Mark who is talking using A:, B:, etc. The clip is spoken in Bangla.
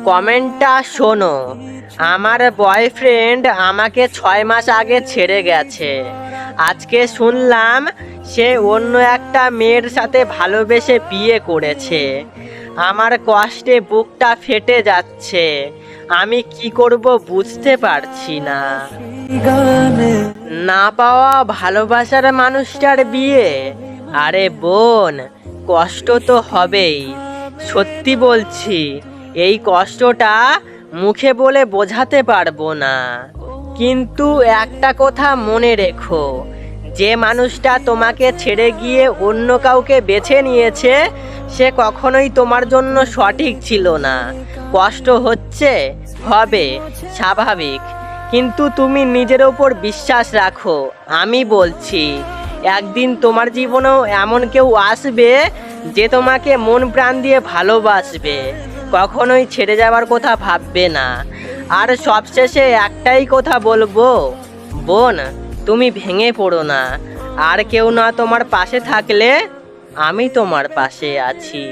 A: কমেন্টটা শোনো। আমার বয়ফ্রেন্ড আমাকে 6 মাস আগে ছেড়ে গেছে। আজকে শুনলাম সে অন্য একটা মেয়ের সাথে ভালোবেসে বিয়ে করেছে। আমার কষ্টে বুকটা ফেটে যাচ্ছে। আমি কি করব বুঝতে পারছি না। না পাওয়া ভালোবাসার মানুষটার বিয়ে। আরে বোন, কষ্ট তো হবেই। সত্যি বলছি, এই কষ্টটা মুখে বলে বোঝাতে পারবো না। কিন্তু একটা কথা মনে রেখো, যে মানুষটা তোমাকে ছেড়ে গিয়ে অন্য কাউকে বেছে নিয়েছে সে কখনোই তোমার জন্য সঠিক ছিল না। কষ্ট হচ্ছে, হবে, স্বাভাবিক। কিন্তু তুমি নিজের ওপর বিশ্বাস রাখো। আমি বলছি, একদিন তোমার জীবনেও এমন কেউ আসবে যে তোমাকে মন প্রাণ দিয়ে ভালোবাসবে, কখনোই ছেড়ে যাওয়ার কথা ভাববে না। আর সবশেষে একটাই কথা বলবো, বোন, তুমি ভেঙে পড়ো না। আর কেউ না তোমার পাশে থাকলে আমি তোমার পাশে আছি।